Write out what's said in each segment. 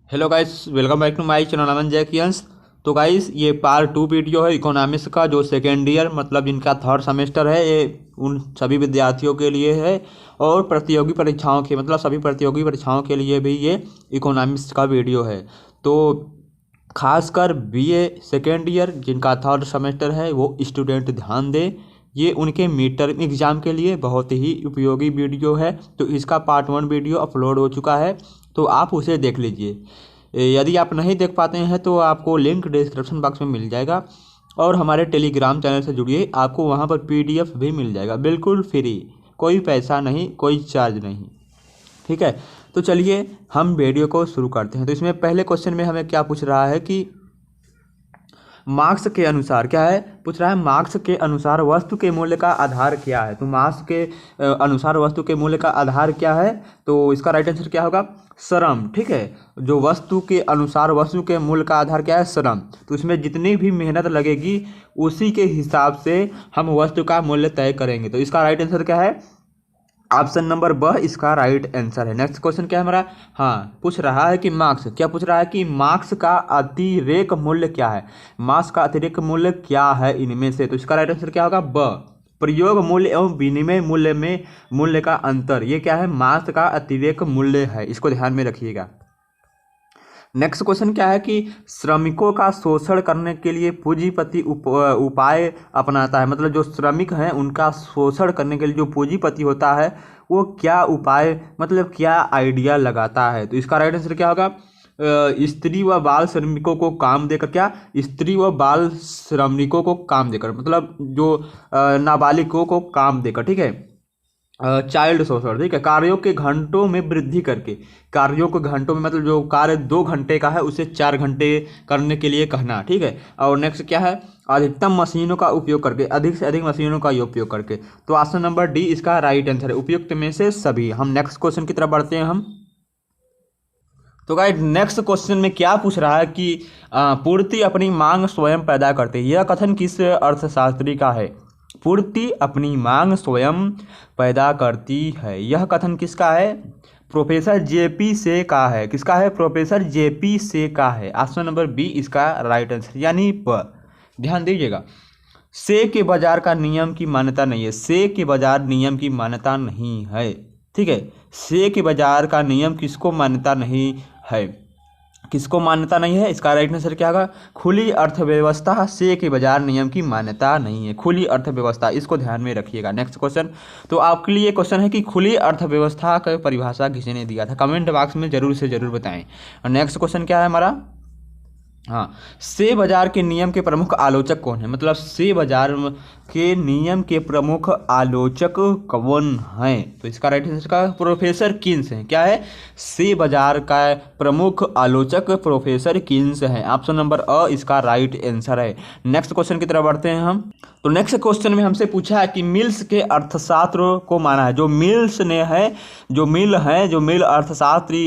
Hello guys, welcome back to my channel Aman जैकियंस। तो guys, ये पार्ट 2 वीडियो है इकोनॉमिक्स का, जो सेकेंड ईयर मतलब जिनका थर्ड सेमेस्टर है, ये उन सभी विद्यार्थियों के लिए है। और प्रतियोगी परीक्षाओं के मतलब सभी प्रतियोगी परीक्षाओं के लिए भी ये इकोनॉमिक्स का वीडियो है। तो खासकर बीए सेकेंड ईयर जिनका थर्ड सेमेस्टर है वो स्टूडेंट ध्यान दें। ये उनके मिड टर्म एग्ज़ाम के लिए बहुत ही उपयोगी वीडियो है। तो इसका पार्ट 1 वीडियो अपलोड हो चुका है, तो आप उसे देख लीजिए। यदि आप नहीं देख पाते हैं तो आपको लिंक डिस्क्रिप्शन बॉक्स में मिल जाएगा। और हमारे टेलीग्राम चैनल से जुड़िए, आपको वहाँ पर पीडीएफ भी मिल जाएगा, बिल्कुल फ्री, कोई पैसा नहीं, कोई चार्ज नहीं। ठीक है, तो चलिए हम वीडियो को शुरू करते हैं। तो इसमें पहले क्वेश्चन में हमें क्या पूछ रहा है कि मार्क्स के अनुसार क्या है, पूछ रहा है मार्क्स के अनुसार वस्तु के मूल्य का आधार क्या है। तो मार्क्स के अनुसार वस्तु के मूल्य का आधार क्या है, तो इसका राइट आंसर क्या होगा, श्रम। ठीक है, जो वस्तु के अनुसार वस्तु के मूल्य का आधार क्या है, श्रम। तो इसमें जितनी भी मेहनत लगेगी उसी के हिसाब से हम वस्तु का मूल्य तय करेंगे। तो इसका राइट आंसर क्या है, ऑप्शन नंबर ब इसका राइट आंसर है। नेक्स्ट क्वेश्चन क्या है हमारा, हाँ पूछ रहा है कि मार्क्स, क्या पूछ रहा है कि मार्क्स का अतिरेक मूल्य क्या है। मार्क्स का अतिरेक मूल्य क्या है इनमें से, तो इसका राइट आंसर क्या होगा, ब प्रयोग मूल्य एवं विनिमय मूल्य में मूल्य का अंतर। ये क्या है, मार्क्स का अतिरेक मूल्य है, इसको ध्यान में रखिएगा। नेक्स्ट क्वेश्चन क्या है कि श्रमिकों का शोषण करने के लिए पूंजीपति उपाय अपनाता है। मतलब जो श्रमिक हैं उनका शोषण करने के लिए जो पूंजीपति होता है वो क्या उपाय मतलब क्या आइडिया लगाता है। तो इसका राइट आंसर क्या होगा, स्त्री व बाल श्रमिकों को काम देकर, क्या स्त्री व बाल श्रमिकों को काम देकर, मतलब जो नाबालिगों को काम देकर। ठीक है, चाइल्ड शोषण। ठीक है, कार्यों के घंटों में वृद्धि करके, कार्यों के घंटों में मतलब जो कार्य 2 घंटे का है उसे 4 घंटे करने के लिए कहना। ठीक है, और नेक्स्ट क्या है, अधिकतम मशीनों का उपयोग करके, अधिक से अधिक मशीनों का उपयोग करके। तो ऑप्शन नंबर डी इसका राइट आंसर है, उपयुक्त में से सभी। हम नेक्स्ट क्वेश्चन की तरफ बढ़ते हैं हम। तो गाइस, नेक्स्ट क्वेश्चन में क्या पूछ रहा है कि पूर्ति अपनी मांग स्वयं पैदा करती है। यह कथन किस अर्थशास्त्री का है। पूर्ति अपनी मांग स्वयं पैदा करती है, यह कथन किसका है, प्रोफेसर जेपी से का है। किसका है, प्रोफेसर जेपी से का है। ऑप्शन नंबर बी इसका राइट आंसर, यानी प। ध्यान दीजिएगा, से के बाजार का नियम की मान्यता नहीं है, से के बाजार नियम की मान्यता नहीं है। ठीक है, से के बाजार का नियम किसको मान्यता नहीं है, किसको मान्यता नहीं है, इसका राइट आंसर क्या होगा, खुली अर्थव्यवस्था से के बाजार नियम की मान्यता नहीं है। खुली अर्थव्यवस्था, इसको ध्यान में रखिएगा। नेक्स्ट क्वेश्चन, तो आपके लिए क्वेश्चन है कि खुली अर्थव्यवस्था का परिभाषा किसने दिया था, कमेंट बॉक्स में जरूर से जरूर बताएं। और नेक्स्ट क्वेश्चन क्या है हमारा, हाँ शेयर बाजार के नियम के प्रमुख आलोचक कौन है। मतलब शेयर बाजार के नियम के प्रमुख आलोचक कौन हैं, तो इसका राइट आंसर का प्रोफेसर किन्स हैं। क्या है, शेयर बाजार का प्रमुख आलोचक प्रोफेसर किन्स हैं। ऑप्शन नंबर अ इसका राइट आंसर है। नेक्स्ट क्वेश्चन की तरफ बढ़ते हैं हम। तो नेक्स्ट क्वेश्चन में हमसे पूछा है कि मिल्स के अर्थशास्त्र को माना है। जो मिल्स ने है, जो मिल अर्थशास्त्री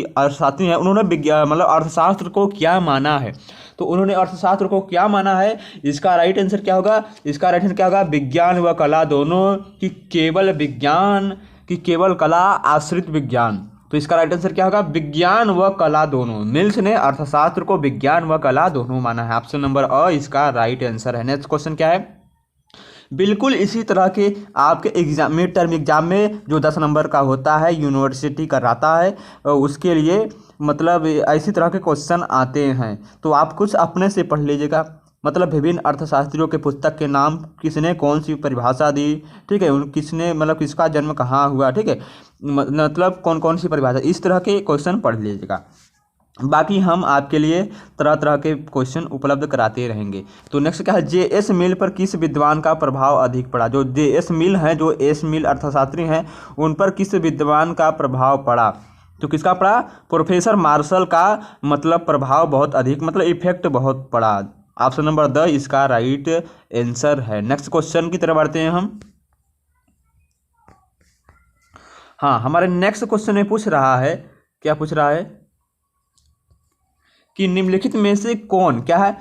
है, उन्होंने विज्ञान मतलब अर्थशास्त्र को क्या माना है। तो उन्होंने अर्थशास्त्र को क्या माना है, इसका राइट आंसर क्या होगा, इसका राइट आंसर क्या होगा, विज्ञान व कला दोनों की केवल विज्ञान की केवल कला आश्रित विज्ञान। तो इसका राइट आंसर क्या होगा, विज्ञान व कला दोनों। मिल्स ने अर्थशास्त्र को विज्ञान व कला दोनों माना है। ऑप्शन नंबर अ इसका राइट आंसर है। नेक्स्ट क्वेश्चन क्या है, बिल्कुल इसी तरह के आपके एग्जाम मिड टर्म एग्जाम में जो 10 नंबर का होता है यूनिवर्सिटी कराता है, उसके लिए मतलब इसी तरह के क्वेश्चन आते हैं। तो आप कुछ अपने से पढ़ लीजिएगा। मतलब विभिन्न अर्थशास्त्रियों के पुस्तक के नाम, किसने कौन सी परिभाषा दी। ठीक है, किसने मतलब किसका जन्म कहाँ हुआ। ठीक है, मतलब कौन कौन सी परिभाषा, इस तरह के क्वेश्चन पढ़ लीजिएगा। बाकी हम आपके लिए तरह तरह के क्वेश्चन उपलब्ध कराते रहेंगे। तो नेक्स्ट क्या है, जेएस मिल पर किस विद्वान का प्रभाव अधिक पड़ा। जो जेएस मिल हैं, जो एस मिल अर्थशास्त्री हैं, उन पर किस विद्वान का प्रभाव पड़ा। तो किसका पड़ा, प्रोफेसर मार्शल का मतलब प्रभाव बहुत अधिक, मतलब इफेक्ट बहुत पड़ा। ऑप्शन नंबर द इसका राइट आंसर है। नेक्स्ट क्वेश्चन की तरफ बढ़ते हैं हम। हाँ, हमारे नेक्स्ट क्वेश्चन में पूछ रहा है, क्या पूछ रहा है कि निम्नलिखित में से कौन, क्या है,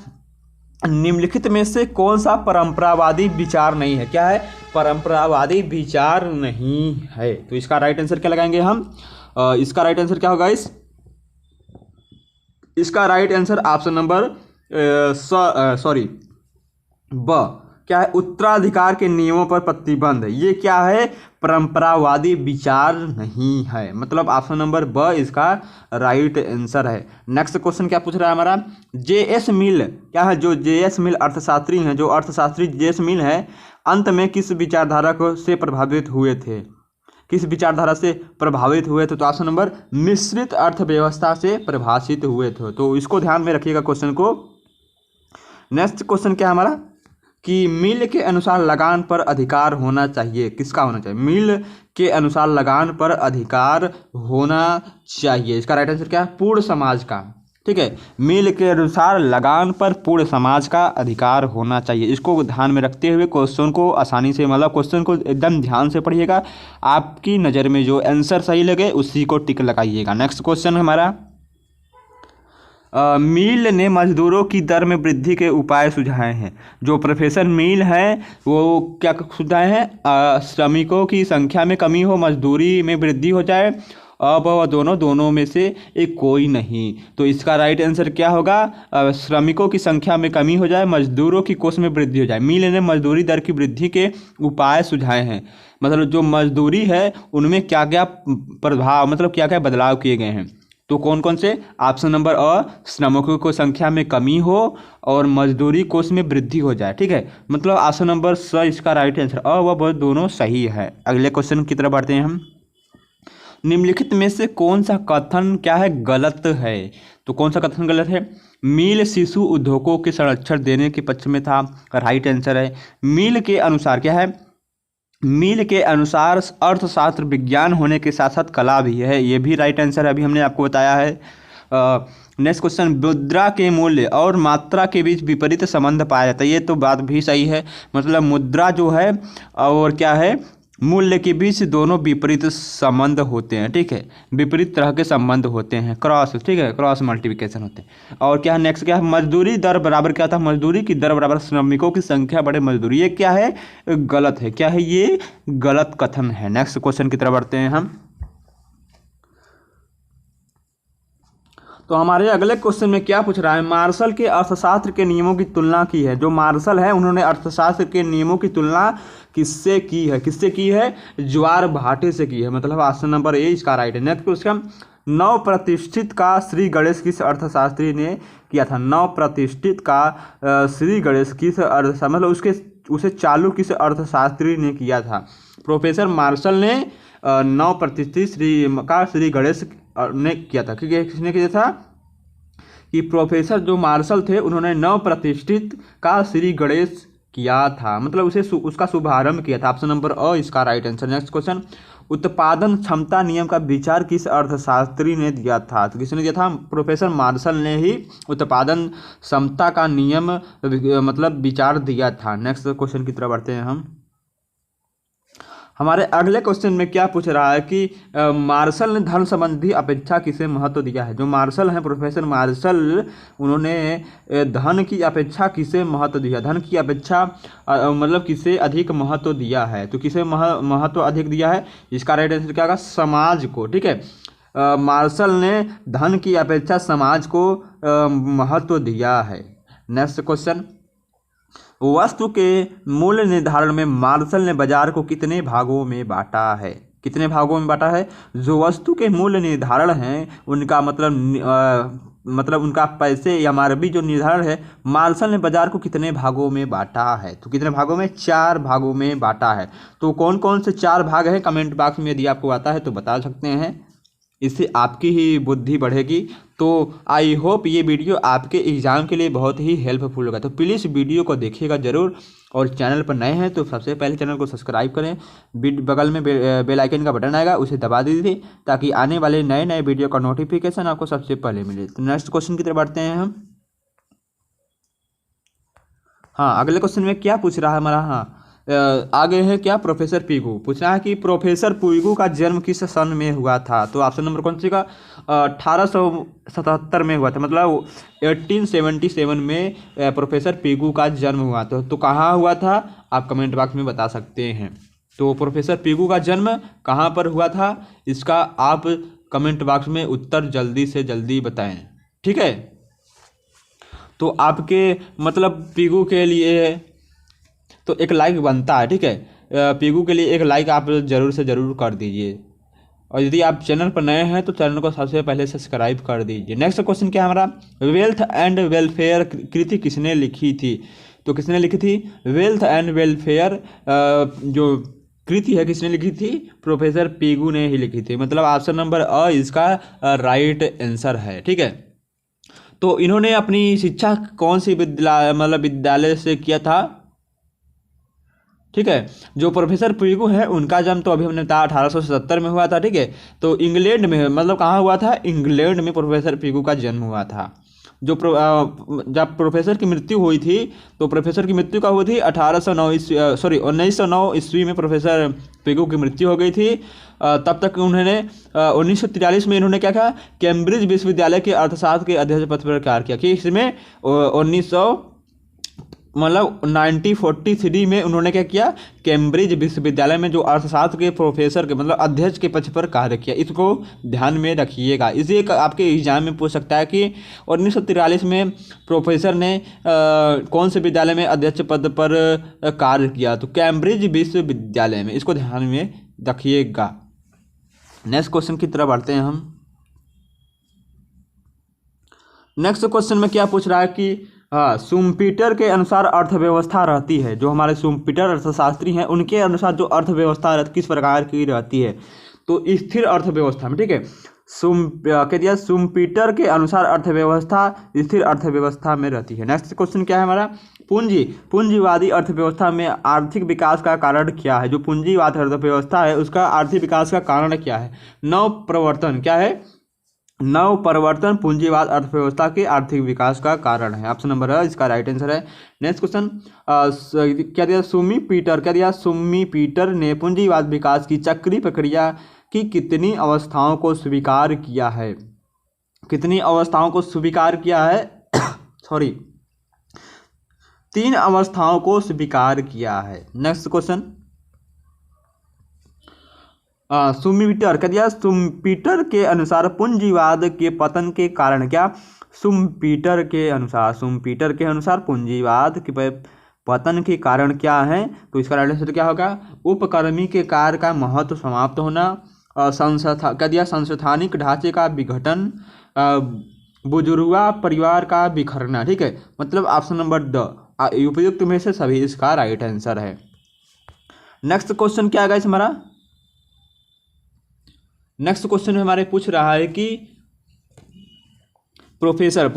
निम्नलिखित में से कौन सा परंपरावादी विचार नहीं है। क्या है, परंपरावादी विचार नहीं है। तो इसका राइट आंसर क्या लगाएंगे हम, इसका राइट आंसर क्या होगा, इसका राइट आंसर ऑप्शन नंबर ब क्या है, उत्तराधिकार के नियमों पर प्रतिबंध। ये क्या है, परंपरावादी विचार नहीं है, मतलब ऑप्शन नंबर ब इसका राइट आंसर है। नेक्स्ट क्वेश्चन क्या पूछ रहा है हमारा, जेएस मिल क्या है, जो जेएस मिल अर्थशास्त्री हैं, जो अर्थशास्त्री जेएस मिल है, अंत में किस विचारधारा को से प्रभावित हुए थे, किस विचारधारा से प्रभावित हुए थे, तो ऑप्शन नंबर मिश्रित अर्थव्यवस्था से प्रभावित हुए थे। तो इसको ध्यान में रखिएगा क्वेश्चन को। नेक्स्ट क्वेश्चन क्या है हमारा कि मिल के अनुसार लगान पर अधिकार होना चाहिए, किसका होना चाहिए, मिल के अनुसार लगान पर अधिकार होना चाहिए। इसका राइट आंसर क्या है, पूर्ण समाज का। ठीक है, मिल के अनुसार लगान पर पूर्ण समाज का अधिकार होना चाहिए। इसको ध्यान में रखते हुए क्वेश्चन को आसानी से, मतलब क्वेश्चन को एकदम ध्यान से पढ़िएगा, आपकी नज़र में जो आंसर सही लगे उसी को टिक लगाइएगा। नेक्स्ट क्वेश्चन हमारा, मिल ने मजदूरों की दर में वृद्धि के उपाय सुझाए हैं। जो प्रोफेसर मिल है वो क्या सुझाए हैं, श्रमिकों की संख्या में कमी हो, मजदूरी में वृद्धि हो जाए, अब वह दोनों में से एक कोई नहीं। तो इसका राइट आंसर क्या होगा, श्रमिकों की संख्या में कमी हो जाए, मजदूरों की कोष में वृद्धि हो जाए। मिल ने मजदूरी दर की वृद्धि के उपाय सुझाए हैं, मतलब जो मजदूरी है उनमें क्या क्या प्रभाव, मतलब क्या क्या बदलाव किए गए हैं। तो कौन कौन से, ऑप्शन नंबर अ, श्रमिकों को संख्या में कमी हो और मजदूरी कोष में वृद्धि हो जाए। ठीक है, मतलब ऑप्शन नंबर स इसका राइट आंसर, अ व दोनों सही है। अगले क्वेश्चन की तरफ बढ़ते हैं हम। निम्नलिखित में से कौन सा कथन क्या है, गलत है। तो कौन सा कथन गलत है, मिल शिशु उद्योगों के संरक्षण देने के पक्ष में था, राइट आंसर है। मिल के अनुसार क्या है, मिल के अनुसार अर्थशास्त्र विज्ञान होने के साथ साथ कला भी है, ये भी राइट आंसर है, अभी हमने आपको बताया है। नेक्स्ट क्वेश्चन, मुद्रा के मूल्य और मात्रा के बीच विपरीत संबंध पाया जाता है। ये तो बात भी सही है, मतलब मुद्रा जो है और क्या है, मूल्य के बीच दोनों विपरीत संबंध होते हैं। ठीक है, विपरीत तरह के संबंध होते हैं, क्रॉस, ठीक है, क्रॉस मल्टीप्लिकेशन होते हैं। और क्या है नेक्स्ट, क्या है, मजदूरी दर बराबर क्या था, मजदूरी की दर बराबर श्रमिकों की संख्या बड़े मजदूरी। ये क्या है, गलत है, क्या है, ये गलत कथन है। नेक्स्ट क्वेश्चन की तरफ बढ़ते हैं हम। तो हमारे अगले क्वेश्चन में क्या पूछ रहा है, मार्शल के अर्थशास्त्र के नियमों की तुलना की है। जो मार्शल है उन्होंने अर्थशास्त्र के नियमों की तुलना किससे की है, किससे की है, ज्वार भाटे से की है, मतलब ऑप्शन नंबर ए इसका राइट है। नेक्स्ट क्वेश्चन, नव प्रतिष्ठित का श्री गणेश किस अर्थशास्त्री ने किया था। नव प्रतिष्ठित का श्री गणेश किस अर्थशास्त्री, मतलब उसे चालू किस अर्थशास्त्री ने किया था। प्रोफेसर मार्शल ने नव प्रतिष्ठित श्री गणेश ने किया था। क्योंकि किसने किया था कि प्रोफेसर जो मार्शल थे उन्होंने नव प्रतिष्ठित का श्री गणेश किया था, मतलब उसे उसका शुभारंभ किया था। ऑप्शन नंबर अ इसका राइट आंसर। नेक्स्ट क्वेश्चन, उत्पादन क्षमता नियम का विचार किस अर्थशास्त्री ने दिया था। तो किसने दिया था, प्रोफेसर मार्शल ने ही उत्पादन क्षमता का नियम मतलब विचार दिया था। नेक्स्ट क्वेश्चन की तरफ बढ़ते हैं हम। हमारे अगले क्वेश्चन में क्या पूछ रहा है कि मार्शल ने धन संबंधी अपेक्षा किसे महत्व दिया है। जो मार्शल हैं, प्रोफेसर मार्शल, उन्होंने धन की अपेक्षा किसे महत्व दिया, धन की अपेक्षा मतलब किसे अधिक महत्व दिया है। तो किसे महत्व अधिक दिया है, इसका राइट आंसर क्या होगा, समाज को। ठीक है, मार्शल ने धन की अपेक्षा समाज को महत्व दिया है। नेक्स्ट क्वेश्चन, वस्तु के मूल्य निर्धारण में मार्शल ने बाजार को कितने भागों में बांटा है। कितने भागों में बांटा है, जो वस्तु के मूल्य निर्धारण हैं उनका मतलब उनका पैसे या मानवी जो निर्धारण है, मार्शल ने बाजार को कितने भागों में बांटा है। तो कितने भागों में, 4 भागों में बांटा है। तो कौन कौन से 4 भाग हैं, कमेंट बॉक्स में यदि आपको आता है तो बता सकते हैं, इससे आपकी ही बुद्धि बढ़ेगी। तो आई होप ये वीडियो आपके एग्ज़ाम के लिए बहुत ही हेल्पफुल होगा। तो प्लीज़ वीडियो को देखिएगा ज़रूर, और चैनल पर नए हैं तो सबसे पहले चैनल को सब्सक्राइब करें। बगल में बेल आइकन का बटन आएगा, उसे दबा दीजिए ताकि आने वाले नए नए वीडियो का नोटिफिकेशन आपको सबसे पहले मिले। तो नेक्स्ट क्वेश्चन की तरफ बढ़ते हैं हम। हाँ, अगले क्वेश्चन में क्या पूछ रहा है हमारा, हाँ आगे है क्या, प्रोफेसर पीगू पूछ रहा है कि प्रोफेसर पीगू का जन्म किस सन में हुआ था। तो ऑप्शन नंबर कौन सी का, 1877 में हुआ था, मतलब 1877 में प्रोफेसर पीगू का जन्म हुआ था। तो कहाँ हुआ था, आप कमेंट बॉक्स में बता सकते हैं। तो प्रोफेसर पीगू का जन्म कहाँ पर हुआ था, इसका आप कमेंट बॉक्स में उत्तर जल्दी से जल्दी बताएं। ठीक है। तो आपके मतलब पीगू के लिए तो एक लाइक बनता है, ठीक है। पीगू के लिए एक लाइक आप ज़रूर से ज़रूर कर दीजिए, और यदि आप चैनल पर नए हैं तो चैनल को सबसे पहले सब्सक्राइब कर दीजिए। नेक्स्ट क्वेश्चन क्या है हमारा, वेल्थ एंड वेलफेयर कृति किसने लिखी थी? तो किसने लिखी थी वेल्थ एंड वेलफेयर जो कृति है किसने लिखी थी? प्रोफेसर पीगू ने ही लिखी थी। मतलब ऑप्शन नंबर अ इसका राइट आंसर है, ठीक है। तो इन्होंने अपनी शिक्षा कौन सी विद्यालय से किया था? ठीक है, जो प्रोफेसर पीगू है उनका जन्म तो अभी हमने बताया 1877 में हुआ था, ठीक है। तो इंग्लैंड में, मतलब कहाँ हुआ था? इंग्लैंड में प्रोफेसर पीगू का जन्म हुआ था। जब प्रोफेसर की मृत्यु हुई थी, तो प्रोफेसर की मृत्यु कब हुई थी? 1909 ईस्वी में प्रोफेसर पीगू की मृत्यु हो गई थी। तब तक उन्होंने 1943 में इन्होंने क्या कहा? कैम्ब्रिज विश्वविद्यालय के अर्थशास्त्र के अध्यक्ष पद पर कार्य किया कि इसमें 1943 में उन्होंने क्या किया? कैम्ब्रिज विश्वविद्यालय में जो अर्थशास्त्र के प्रोफेसर के मतलब अध्यक्ष के पद पर कार्य किया। इसको ध्यान में रखिएगा, इसे आपके एग्जाम में पूछ सकता है कि 1943 में प्रोफेसर ने कौन से विद्यालय में अध्यक्ष पद पर कार्य किया? तो कैम्ब्रिज विश्वविद्यालय में, इसको ध्यान में रखिएगा। नेक्स्ट क्वेश्चन की तरफ बढ़ते हैं हम। नेक्स्ट क्वेश्चन में क्या पूछ रहा है कि शुम्पीटर के अनुसार अर्थव्यवस्था रहती है, जो हमारे शुम्पीटर अर्थशास्त्री हैं उनके अनुसार जो अर्थव्यवस्था किस प्रकार की रहती है? तो स्थिर अर्थव्यवस्था में, ठीक है। कह दिया शुम्पीटर के अनुसार अर्थव्यवस्था स्थिर अर्थव्यवस्था में रहती है। नेक्स्ट क्वेश्चन क्या है हमारा, पूंजीवादी अर्थव्यवस्था में आर्थिक विकास का कारण क्या है? जो पूंजीवादी अर्थव्यवस्था है उसका आर्थिक विकास का कारण क्या है? नव प्रवर्तन, क्या है? नव परिवर्तन पूंजीवाद अर्थव्यवस्था के आर्थिक विकास का कारण है। ऑप्शन नंबर है इसका राइट आंसर है। नेक्स्ट क्वेश्चन क्या दिया? सुमी पीटर ने पूंजीवाद विकास की चक्रीय प्रक्रिया की कितनी अवस्थाओं को स्वीकार किया है? कितनी अवस्थाओं को स्वीकार किया है? सॉरी, 3 अवस्थाओं को स्वीकार किया है। नेक्स्ट क्वेश्चन शुम्पीटर कह दिया शुम्पीटर के अनुसार पूंजीवाद के पतन के कारण क्या? शुम्पीटर के अनुसार पूंजीवाद के पतन के कारण क्या है? तो इसका राइट आंसर क्या होगा? उपक्रमी के कार्य का महत्व समाप्त होना, संस्थानिक ढांचे का विघटन, बुजुर्गा परिवार का बिखरना, ठीक है। मतलब ऑप्शन नंबर द उपयुक्त में से सभी इसका राइट आंसर है। नेक्स्ट क्वेश्चन क्या है हमारा? नेक्स्ट क्वेश्चन हमारे पूछ रहा है कि प्रोफेसर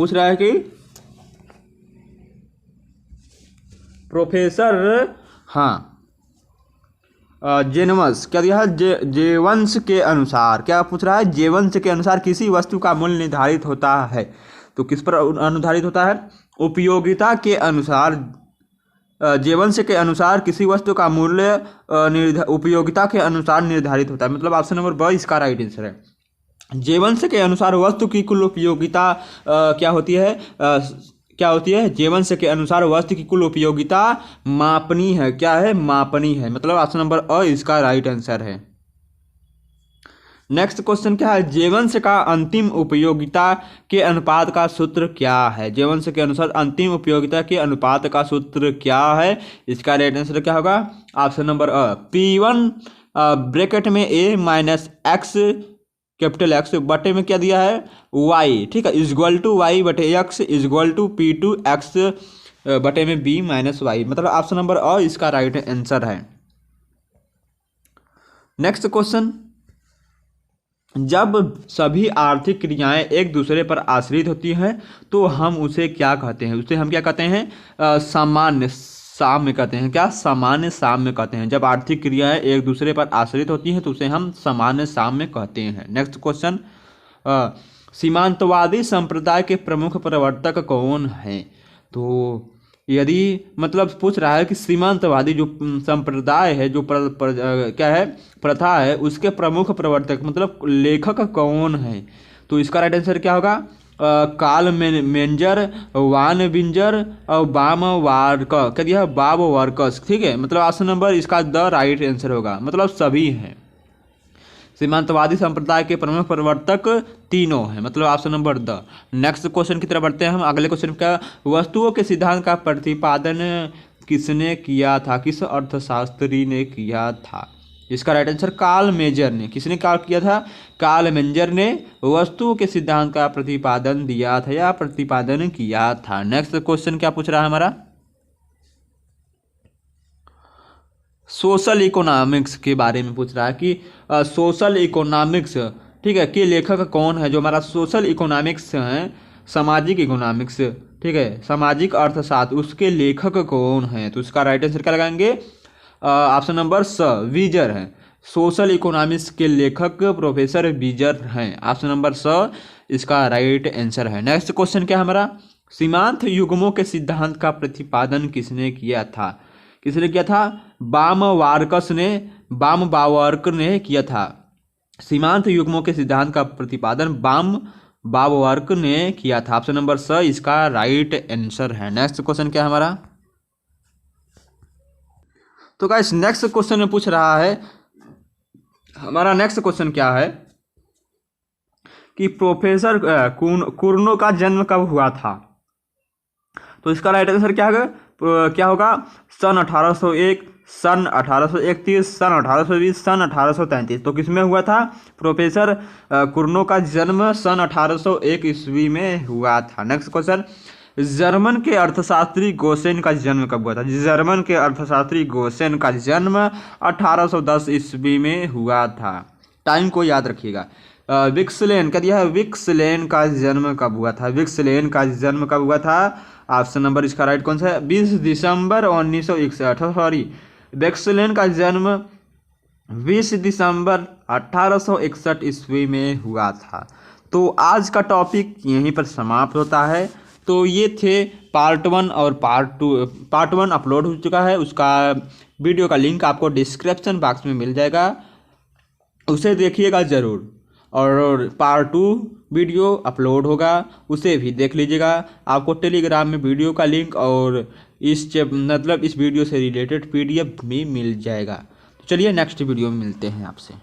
जेनवंश क्या दिया है? जेवंश के अनुसार क्या पूछ रहा है? जेवंश के अनुसार किसी वस्तु का मूल्य निर्धारित होता है, तो किस पर निर्धारित होता है? उपयोगिता के अनुसार। जेवंश के अनुसार किसी वस्तु का मूल्य उपयोगिता के अनुसार निर्धारित होता है। मतलब ऑप्शन नंबर ब इसका राइट आंसर है। जेवंश के अनुसार वस्तु की कुल उपयोगिता क्या होती है? जेवंश के अनुसार वस्तु की कुल उपयोगिता मापनी है। क्या है? मापनी है। मतलब ऑप्शन नंबर अ इसका राइट आंसर है। नेक्स्ट क्वेश्चन क्या है? जेवंश का अंतिम उपयोगिता के अनुपात का सूत्र क्या है? जेवंश के अनुसार अंतिम उपयोगिता के अनुपात का सूत्र क्या है? इसका राइट आंसर क्या होगा? ऑप्शन नंबर अ P1 ब्रैकेट में A minus X capital X बटे में क्या दिया है? Y, ठीक है, इजगल टू Y बटे X is equal to P2 X बटे में B माइनस वाई। मतलब ऑप्शन नंबर अ इसका राइट आंसर है। नेक्स्ट क्वेश्चन, जब सभी आर्थिक क्रियाएं एक दूसरे पर आश्रित होती हैं तो हम उसे क्या कहते हैं? उसे हम क्या कहते हैं? सामान्य साम्य कहते हैं। क्या? सामान्य साम्य कहते हैं। जब आर्थिक क्रियाएं एक दूसरे पर आश्रित होती हैं तो उसे हम सामान्य साम्य कहते हैं। नेक्स्ट क्वेश्चन, सीमांतवादी संप्रदाय के प्रमुख प्रवर्तक कौन हैं? तो यदि मतलब पूछ रहा है कि सीमांतवादी जो संप्रदाय है, जो क्या है प्रथा है, उसके प्रमुख प्रवर्तक मतलब लेखक कौन है? तो इसका राइट आंसर क्या होगा? कार्ल मेंजर, वान बिंजर और बाब वार्कस, ठीक है। मतलब ऑप्शन नंबर इसका द राइट आंसर होगा। मतलब सभी हैं। सीमांतवादी संप्रदाय के प्रमुख प्रवर्तक तीनों हैं, मतलब option number the. Next question की तरफ बढ़ते हैं हम। अगले क्वेश्चन का, वस्तुओं के सिद्धांत का प्रतिपादन किसने किया था, किस अर्थशास्त्री ने किया था? इसका राइट आंसर कार्ल मेजर ने। किसने किया था? कार्ल मेजर ने वस्तुओं के सिद्धांत का प्रतिपादन दिया था या प्रतिपादन किया था। नेक्स्ट क्वेश्चन क्या पूछ रहा है हमारा? सोशल इकोनॉमिक्स के बारे में पूछ रहा है कि सोशल इकोनॉमिक्स, ठीक है, के लेखक कौन है? जो हमारा सोशल इकोनॉमिक्स है, सामाजिक इकोनॉमिक्स, ठीक है, सामाजिक अर्थशास्त्र, उसके लेखक कौन है? तो उसका राइट आंसर क्या लगाएंगे? ऑप्शन नंबर स, वीजर है। सोशल इकोनॉमिक्स के लेखक प्रोफेसर वीजर हैं। ऑप्शन नंबर स इसका राइट आंसर है। नेक्स्ट क्वेश्चन क्या है हमारा? सीमांत युग्मों के सिद्धांत का प्रतिपादन किसने किया था? किसने किया था? बाम-बावर्क ने किया था। सीमांत युग्मों के सिद्धांत का प्रतिपादन बाम-बावर्क ने किया था। ऑप्शन नंबर स इसका राइट आंसर है। नेक्स्ट क्वेश्चन क्या है हमारा? तो गाइस नेक्स्ट क्वेश्चन में पूछ रहा है, हमारा नेक्स्ट क्वेश्चन क्या है कि प्रोफेसर कुर्नो का जन्म कब हुआ था? तो इसका राइट आंसर क्या होगा? सन 1801, सन 1831, सन 1820, सन 1833। तो किसमें हुआ था? प्रोफेसर कुर्नो का जन्म सन 1801 ईस्वी में हुआ था। नेक्स्ट क्वेश्चन, जर्मन के अर्थशास्त्री गोसेन का जन्म कब हुआ था? जर्मन के अर्थशास्त्री गोसेन का जन्म 1810 ईस्वी में हुआ था। टाइम को याद रखिएगा। विक्सलेन क्या दिया है? विक्सलेन का जन्म कब हुआ था? विक्सलेन का जन्म कब हुआ था? ऑप्शन नंबर इसका राइट कौन सा है? 20 दिसंबर 1961। सॉरी, विक्सलेन का जन्म 20 दिसंबर 1861 ईस्वी में हुआ था। तो आज का टॉपिक यहीं पर समाप्त होता है। तो ये थे पार्ट 1 और पार्ट 2। पार्ट 1 अपलोड हो चुका है, उसका वीडियो का लिंक आपको डिस्क्रिप्शन बॉक्स में मिल जाएगा, उसे देखिएगा ज़रूर। और पार्ट 2 वीडियो अपलोड होगा, उसे भी देख लीजिएगा। आपको टेलीग्राम में वीडियो का लिंक और इस वीडियो से रिलेटेड PDF भी मिल जाएगा। तो चलिए नेक्स्ट वीडियो में मिलते हैं आपसे।